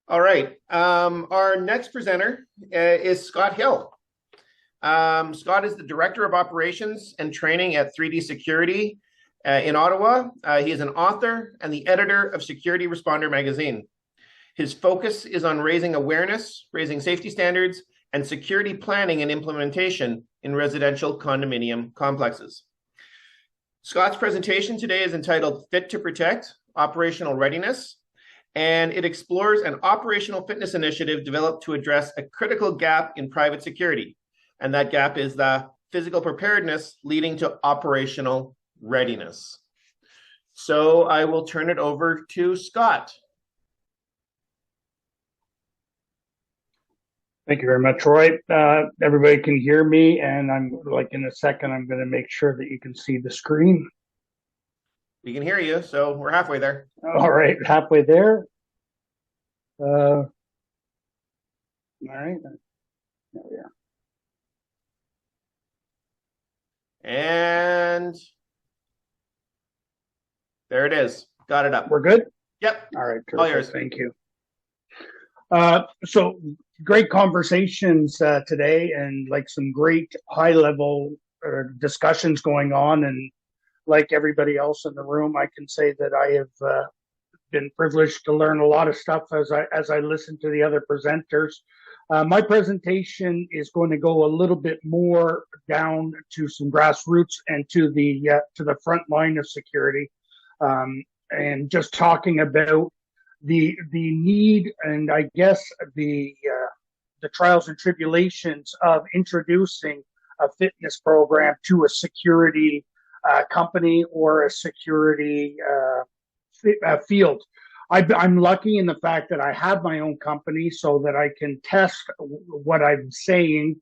All right. Our next presenter is Scott Hill. Scott is the Director of Operations and Training at 3D Security in Ottawa. He is an author and the editor of Security Responder magazine. His focus is on raising awareness, raising safety standards, and security planning and implementation in residential condominium complexes. Scott's presentation today is entitled Fit to Protect, Operational Readiness, and it explores an operational fitness initiative developed to address a critical gap in private security. And that gap is the physical preparedness leading to operational readiness. So I will turn it over to Scott. Thank you very much, Roy. Everybody can hear me, and I'm in a second, I'm going to make sure that you can see the screen. We can hear you, so we're halfway there. All right, halfway there. All right, there we are. And there it is. Got it up. We're good? Yep. All right, all yours. Thank you. So great conversations today, and some great high-level discussions going on. And like everybody else in the room, I can say that I have been privileged to learn a lot of stuff as I listen to the other presenters. My presentation is going to go a little bit more down to some grassroots and to the front line of security, and just talking about the need, and I guess the trials and tribulations of introducing a fitness program to a security company or a security field. I'm lucky in the fact that I have my own company so that I can test what I'm saying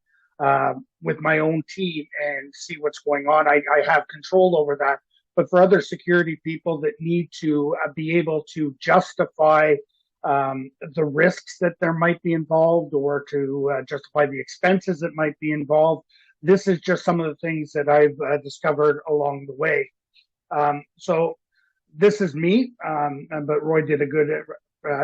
with my own team and see what's going on. I have control over that. But for other security people that need to be able to justify the risks that there might be involved, or to justify the expenses that might be involved, this is just some of the things that I've discovered along the way. So this is me, but Roy did a good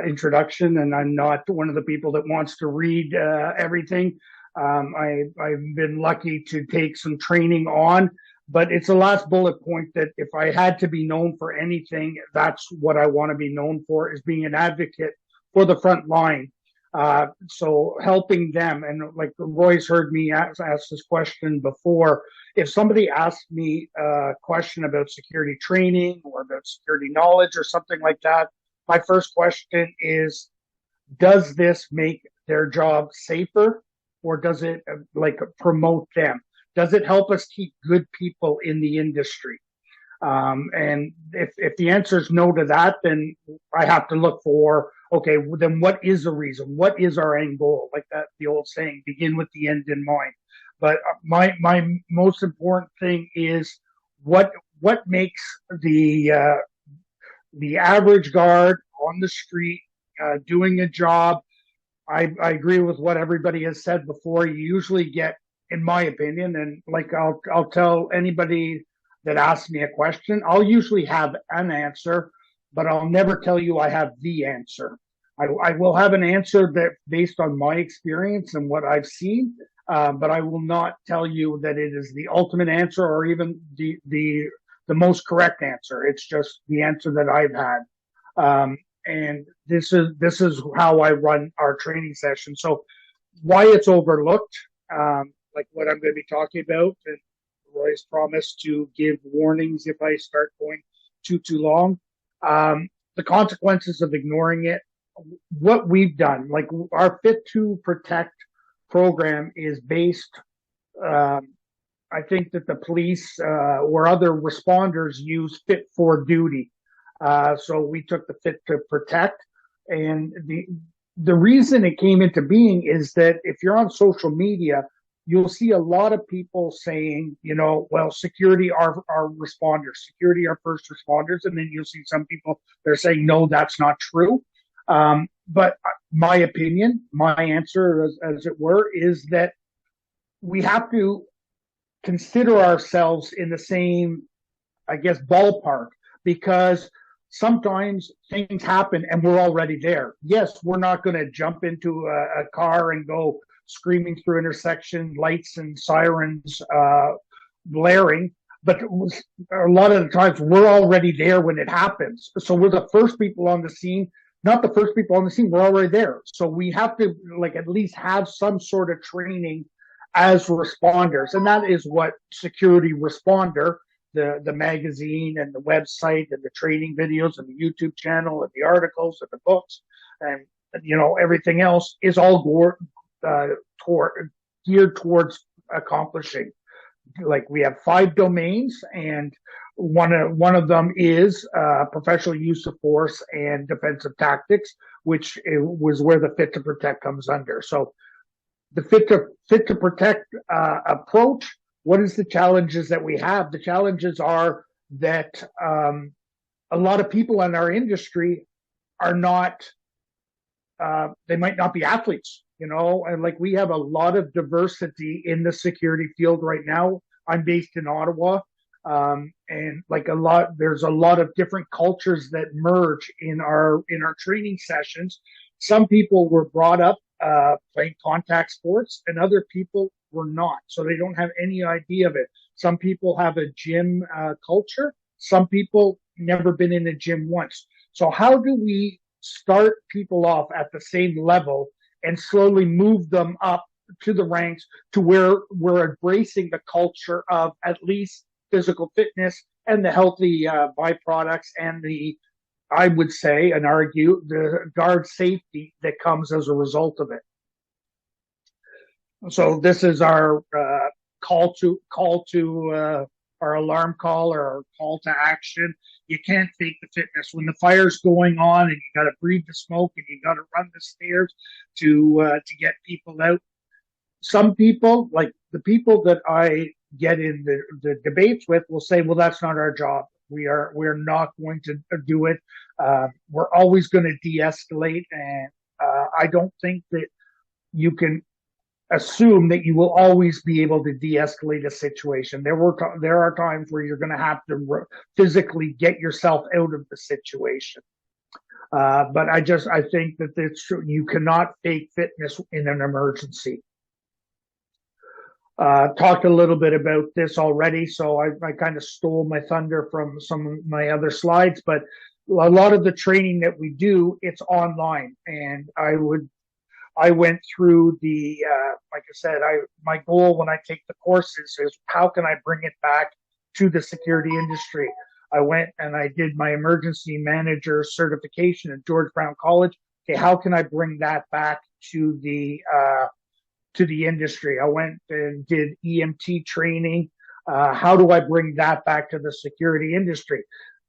introduction, and I'm not one of the people that wants to read everything. I've been lucky to take some training on, but it's the last bullet point that if I had to be known for anything, that's what I want to be known for, is being an advocate for the front line. So helping them, and like Roy's heard me ask this question before, if somebody asks me a question about security training or about security knowledge or something like that, my first question is, does this make their job safer, or does it promote them? Does it help us keep good people in the industry? And if the answer is no to that, then I have to look for, okay, then what is the reason? What is our end goal? Like that, the old saying, begin with the end in mind. But my most important thing is what makes the average guard on the street doing a job. I agree with what everybody has said before. You usually get, in my opinion, and I'll tell anybody that asks me a question, I'll usually have an answer, but I'll never tell you I have the answer. I will have an answer that based on my experience and what I've seen, but I will not tell you that it is the ultimate answer or even the most correct answer. It's just the answer that I've had. And this is how I run our training session. So why it's overlooked, like what I'm going to be talking about, and Roy's promised to give warnings if I start going too long. The consequences of ignoring it. What we've done, like our Fit to Protect program, is based. I think that the police or other responders use Fit for Duty. So we took the Fit to Protect, and the reason it came into being is that if you're on social media, you'll see a lot of people saying, well, security are responders, security are first responders, and then you'll see some people that are saying, no, that's not true. But my opinion, my answer, as it were, is that we have to consider ourselves in the same, I guess, ballpark, because sometimes things happen and we're already there. Yes, we're not going to jump into a car and go screaming through intersection, lights and sirens blaring. But a lot of the times we're already there when it happens. So we're the first people on the scene, not the first people on the scene. We're already there. So we have to like at least have some sort of training as responders. And that is what Security Responder, the magazine and the website and the training videos and the YouTube channel and the articles and the books and everything else is all geared towards accomplishing. Like we have 5 domains, and one of them is professional use of force and defensive tactics, which was where the fit to protect comes under. So the fit to protect approach. What is the challenges that we have? The challenges are that a lot of people in our industry are not. They might not be athletes, and like we have a lot of diversity in the security field right now. I'm based in Ottawa, and like there's a lot of different cultures that merge in our training sessions. Some people were brought up playing contact sports, and other people were not, so they don't have any idea of it. Some people have a gym culture. Some people never been in a gym once. So how do we start people off at the same level and slowly move them up to the ranks to where we're embracing the culture of at least physical fitness and the healthy byproducts and I would say and argue, the guard safety that comes as a result of it. So this is our call to our alarm call or our call to action. You can't fake the fitness when the fire's going on, and you got to breathe the smoke, and you got to run the stairs to get people out. Some people, like the people that I get in the debates with, will say, "Well, that's not our job. We're not going to do it. We're always going to de-escalate." And I don't think that you can assume that you will always be able to de-escalate a situation. There are times where you're going to have to physically get yourself out of the situation. But I think that it's true. You cannot fake fitness in an emergency. Talked a little bit about this already, so I kind of stole my thunder from some of my other slides, but a lot of the training that we do, it's online. And I went through like I said, my goal when I take the courses is how can I bring it back to the security industry? I went and I did my emergency manager certification at George Brown College. Okay, how can I bring that back to the industry? I went and did EMT training. How do I bring that back to the security industry?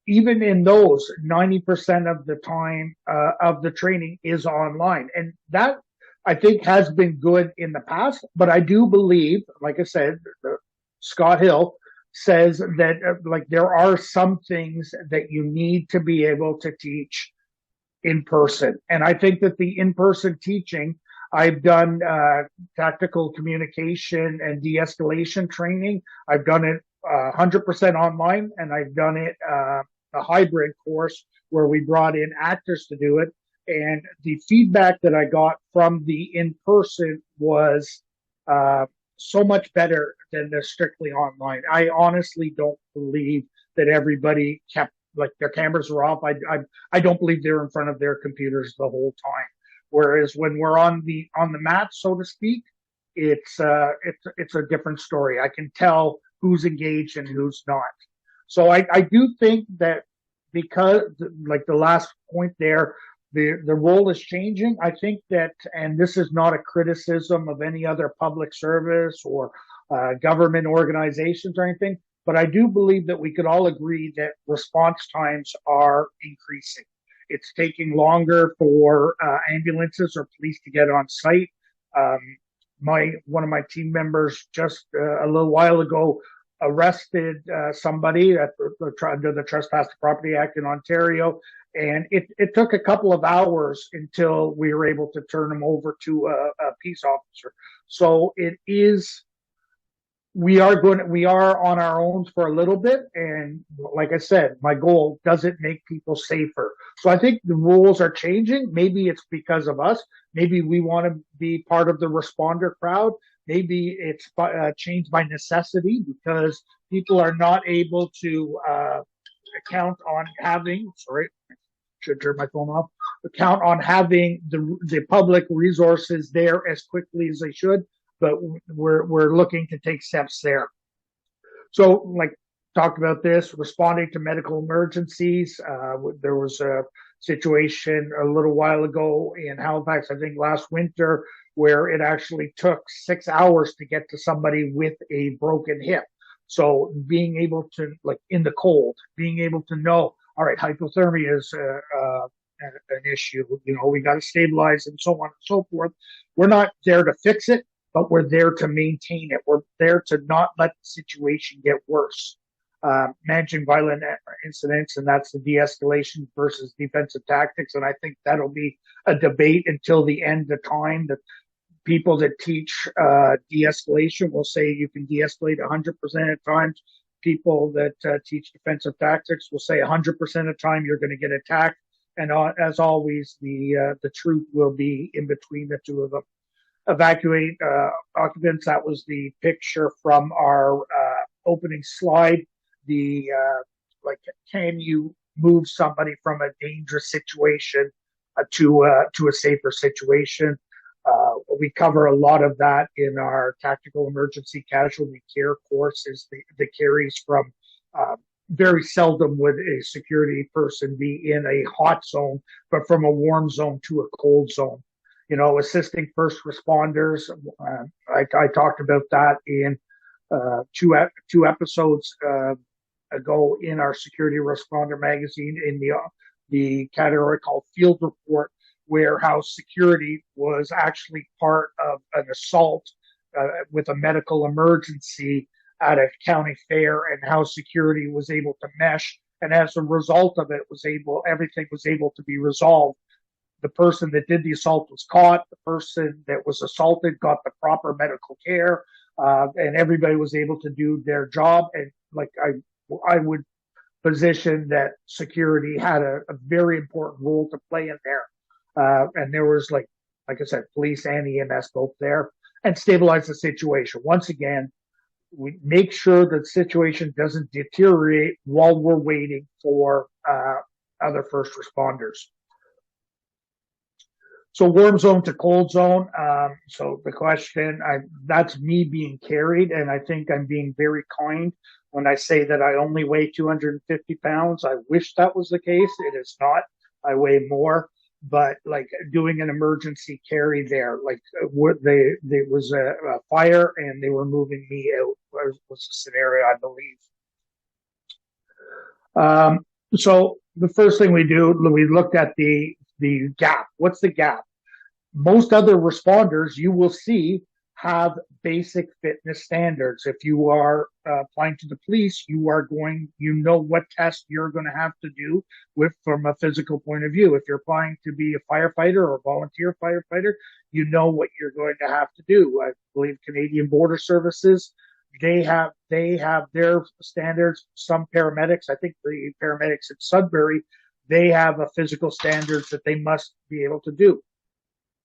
Even in those, 90% of the time of the training is online. And that, I think, has been good in the past. But I do believe, like I said, Scott Hill says that like there are some things that you need to be able to teach in person. And I think that the in-person teaching, I've done tactical communication and de-escalation training. I've done it 100% online, and I've done it a hybrid course where we brought in actors to do it. And the feedback that I got from the in-person was so much better than the strictly online. I honestly don't believe that everybody kept, like, their cameras were off. I don't believe they're in front of their computers the whole time. Whereas when we're on the mat, so to speak, it's a different story. I can tell who's engaged and who's not. So I do think that because, like the last point there, the role is changing. I think that, and this is not a criticism of any other public service or government organizations or anything, but I do believe that we could all agree that response times are increasing. It's taking longer for ambulances or police to get on site. One of my team members just a little while ago arrested somebody under the Trespass to Property Act in Ontario, and it took a couple of hours until we were able to turn him over to a peace officer. So it is we are on our own for a little bit, and like I said, my goal doesn't make people safer. So I think the rules are changing. Maybe it's because of us. Maybe we want to be part of the responder crowd. Maybe it's changed by necessity because people are not able to count on having. Sorry, should turn my phone off. Count on having the public resources there as quickly as they should, but we're looking to take steps there. So, like talked about this, responding to medical emergencies. There was a situation a little while ago in Halifax, I think last winter, where it actually took 6 hours to get to somebody with a broken hip. So being able to, like in the cold, being able to know, all right, hypothermia is an issue. You know, we got to stabilize and so on and so forth. We're not there to fix it, but we're there to maintain it. We're there to not let the situation get worse. Managing violent incidents, and that's the de-escalation versus defensive tactics. And I think that'll be a debate until the end of time. That people that teach de-escalation will say you can de-escalate 100% of times. People that teach defensive tactics will say 100% of time you're going to get attacked. And as always, the truth will be in between the two of them. Evacuate occupants. That was the picture from our opening slide. The like, can you move somebody from a dangerous situation to a safer situation? We cover a lot of that in our tactical emergency casualty care courses. The carries from very seldom would a security person be in a hot zone, but from a warm zone to a cold zone. You know, assisting first responders. I talked about that in two episodes ago in our security responder magazine in the category called Field Report, where how security was actually part of an assault with a medical emergency at a county fair, and how security was able to mesh, and as a result of it, everything was able to be resolved. The person that did the assault was caught. The person that was assaulted got the proper medical care, and everybody was able to do their job. And like I would position that security had a very important role to play in there. And there was like I said, police and EMS both there, and stabilize the situation. Once again, we make sure that the situation doesn't deteriorate while we're waiting for other first responders. So warm zone to cold zone. So the question, that's me being carried, and I think I'm being very kind when I say that I only weigh 250 pounds. I wish that was the case. It is not. I weigh more, but like doing an emergency carry there, like there was a fire and they were moving me out was a scenario, I believe. So the first thing we looked at the gap. What's the gap? Most other responders you will see have basic fitness standards. If you are applying to the police, you know what test you're going to have to do from a physical point of view. If you're applying to be a firefighter or a volunteer firefighter, you know what you're going to have to do. I believe Canadian Border Services, they have their standards. Some paramedics, I think the paramedics at Sudbury, they have a physical standards that they must be able to do.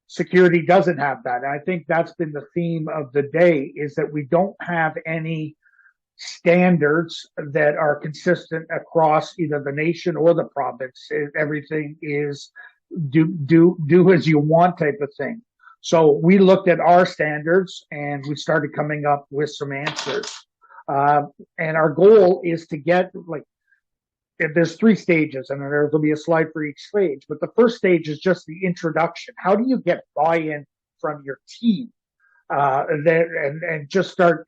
Security doesn't have that. And I think that's been the theme of the day, is that we don't have any standards that are consistent across either the nation or the province. Everything is do as you want type of thing. So we looked at our standards and we started coming up with some answers. And our goal is to get there's 3 stages, and there'll be a slide for each stage. But the first stage is just the introduction. How do you get buy-in from your team? And just start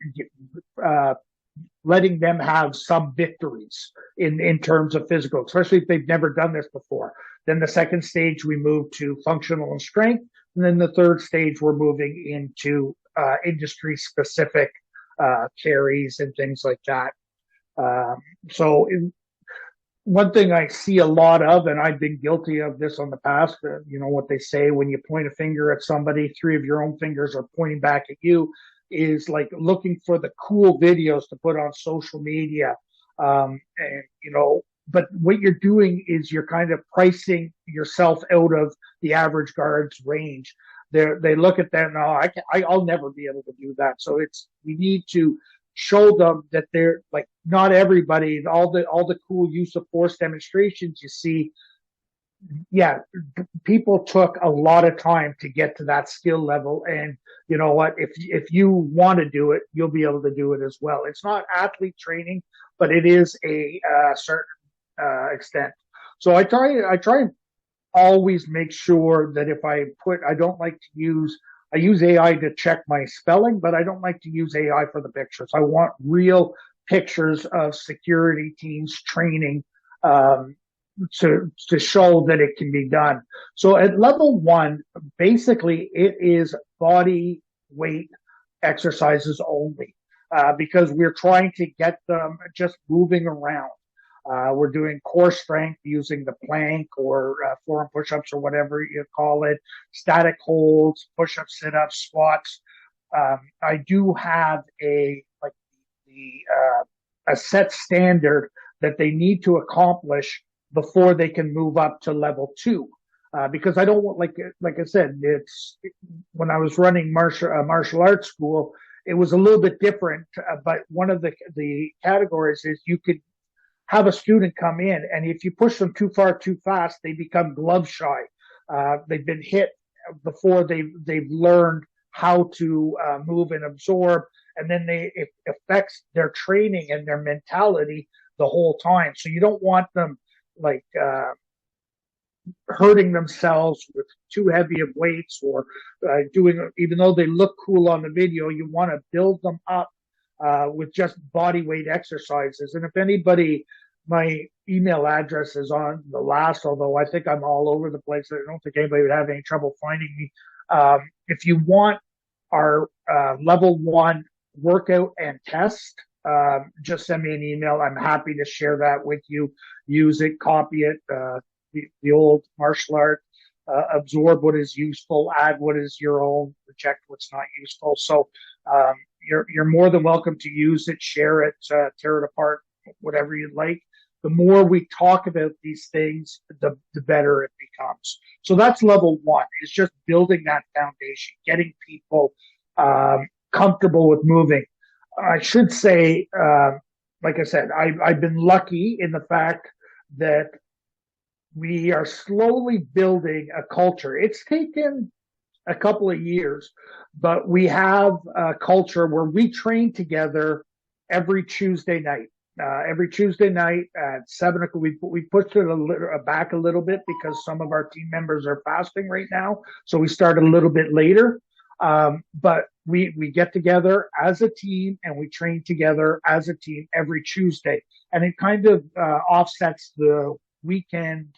letting them have some victories in terms of physical, especially if they've never done this before. Then the second stage, we move to functional and strength. And then the third stage, we're moving into industry-specific carries and things like that. One thing I see a lot of, and I've been guilty of this on the past, you know what they say, when you point a finger at somebody, 3 of your own fingers are pointing back at you. is like looking for the cool videos to put on social media. And, you know, but what you're doing is you're kind of pricing yourself out of the average guard's range. They look at that, no, I'll never be able to do that. So we need to show them that they're like, not everybody, all the cool use of force demonstrations you see. Yeah, people took a lot of time to get to that skill level, and you know what, if you want to do it, you'll be able to do it as well. It's not athlete training, but it is a certain extent. So I try and always make sure that if I don't like to I use AI to check my spelling, but I don't like to use AI for the pictures. I want real pictures of security teams training, to show that it can be done. So at level 1, basically it is body weight exercises only, because we're trying to get them just moving around. We're doing core strength using the plank or forearm push-ups or whatever you call it, static holds, push-ups, sit-ups, squats. I do have a set standard that they need to accomplish before they can move up to level 2. Because I don't want, like I said, when I was running martial arts school, it was a little bit different. But one of the categories is you could have a student come in, and if you push them too far too fast, they become glove shy. They've been hit before they've learned how to move and absorb, and then it affects their training and their mentality the whole time. So you don't want them like hurting themselves with too heavy of weights, or doing, even though they look cool on the video, you want to build them up with just body weight exercises. And if anybody, my email address is on the last, although I think I'm all over the place. I don't think anybody would have any trouble finding me. If you want our level 1 workout and test, just send me an email. I'm happy to share that with you. Use it, copy it, the old martial art, absorb what is useful, add what is your own, reject what's not useful. So you're more than welcome to use it, share it, tear it apart, whatever you'd like. The more we talk about these things, the better it becomes. So that's level 1. It's just building that foundation, getting people comfortable with moving. I should say, like I said, I've been lucky in the fact that we are slowly building a culture. It's taken a couple of years, but we have a culture where we train together every Tuesday night. Every Tuesday night at 7 o'clock, we pushed it back a little bit because some of our team members are fasting right now, so we started a little bit later. But we get together as a team and we train together as a team every Tuesday, and it kind of offsets the weekend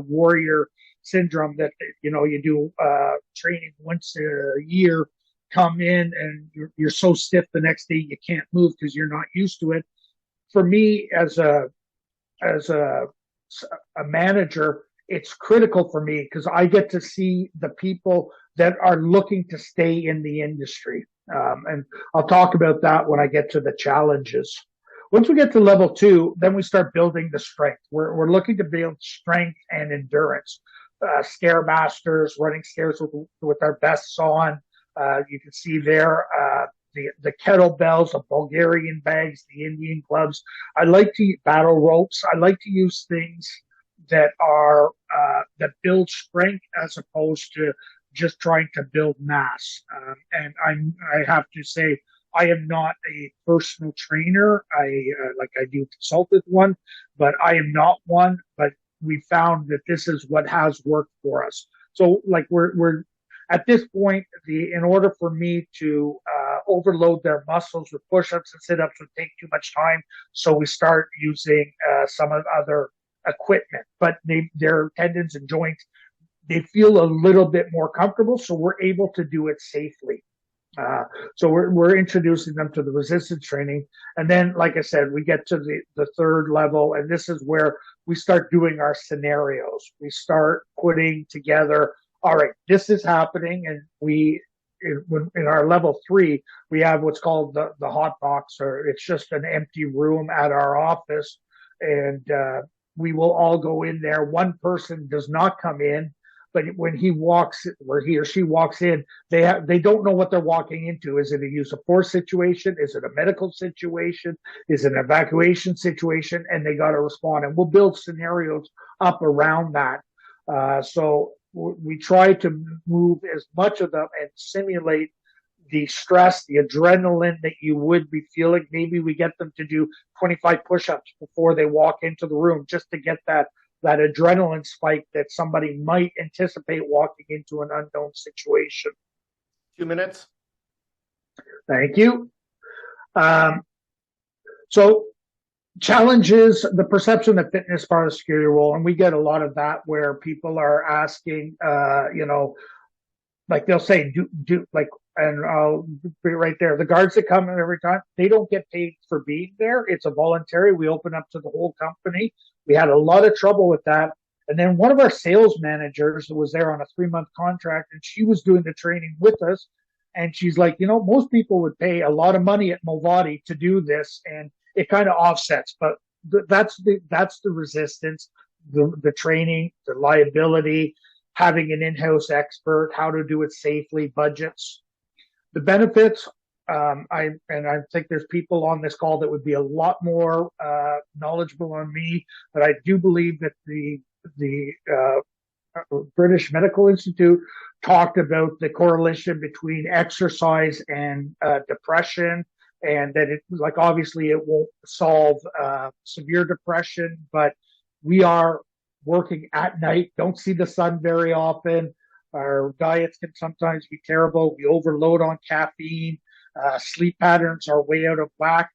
warrior syndrome that, you know, you do training once a year, come in and you're so stiff the next day you can't move because you're not used to it. For me, as a manager, it's critical for me because I get to see the people that are looking to stay in the industry. And I'll talk about that when I get to the challenges. Once we get to level 2, then we start building the strength. We're looking to build strength and endurance. Stairmasters, running stairs with our vests on. You can see there the kettlebells, the Bulgarian bags, the Indian clubs. I like to use battle ropes. I like to use things that are that build strength as opposed to just trying to build mass. And I have to say, I am not a personal trainer. I do consult with one, but I am not one. But we found that this is what has worked for us. So like we're at this point, in order for me to overload their muscles with push-ups and sit-ups would take too much time. So we start using some of other equipment, but their tendons and joints, they feel a little bit more comfortable. So we're able to do it safely. So we're introducing them to the resistance training. And then, like I said, we get to the third level, and this is where we start doing our scenarios. We start putting together, all right, this is happening, and we in our level 3, we have what's called the hot box, or it's just an empty room at our office. And we will all go in there. One person does not come in, but when he walks, where he or she walks in, they don't know what they're walking into. Is it a use of force situation? Is it a medical situation? Is it an evacuation situation? And they got to respond. And we'll build scenarios up around that. So we try to move as much of them and simulate the stress, the adrenaline that you would be feeling. Maybe we get them to do 25 push-ups before they walk into the room, just to get that adrenaline spike that somebody might anticipate walking into an unknown situation. 2 minutes. Thank you. So challenges the perception that fitness is part of the security role, and we get a lot of that where people are asking, like they'll say, do like, and I'll be right there. The guards that come in every time, they don't get paid for being there. It's a voluntary. We open up to the whole company. We had a lot of trouble with that. And then one of our sales managers was there on a 3-month contract, and she was doing the training with us. And she's like, most people would pay a lot of money at Movati to do this, and it kind of offsets. But that's the resistance, the training, the liability, having an in-house expert, how to do it safely, budgets. The benefits, I think there's people on this call that would be a lot more knowledgeable on me, but I do believe that the British Medical Institute talked about the correlation between exercise and depression, and that it, like, obviously it won't solve severe depression, but we are working at night, don't see the sun very often. Our diets can sometimes be terrible. We overload on caffeine. Sleep patterns are way out of whack.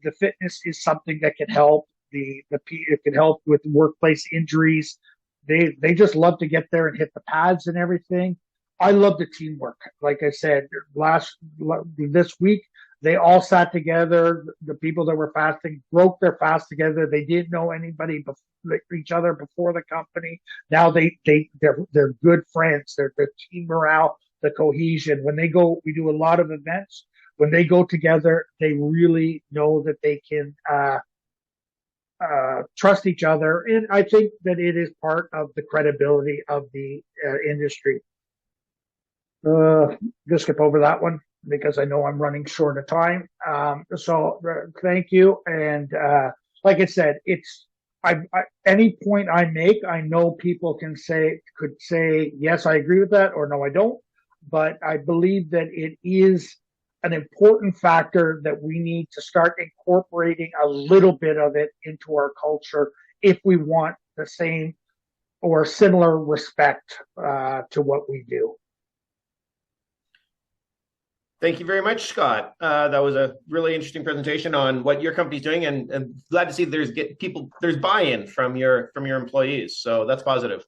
The fitness is something that can help. It can help with workplace injuries. They just love to get there and hit the pads and everything. I love the teamwork. Like I said, this week, they all sat together. The people that were fasting broke their fast together. They didn't know anybody each other before the company. Now they're good friends. They're the team morale, the cohesion. When they go, we do a lot of events. When they go together, they really know that they can trust each other. And I think that it is part of the credibility of the industry. Just skip over that one because I know I'm running short of time. So thank you. And like I said, any point I make, I know people could say, yes, I agree with that, or no, I don't. But I believe that it is an important factor that we need to start incorporating a little bit of it into our culture if we want the same or similar respect to what we do. Thank you very much, Scott. That was a really interesting presentation on what your company's doing, and glad to see there's buy-in from your employees. So that's positive.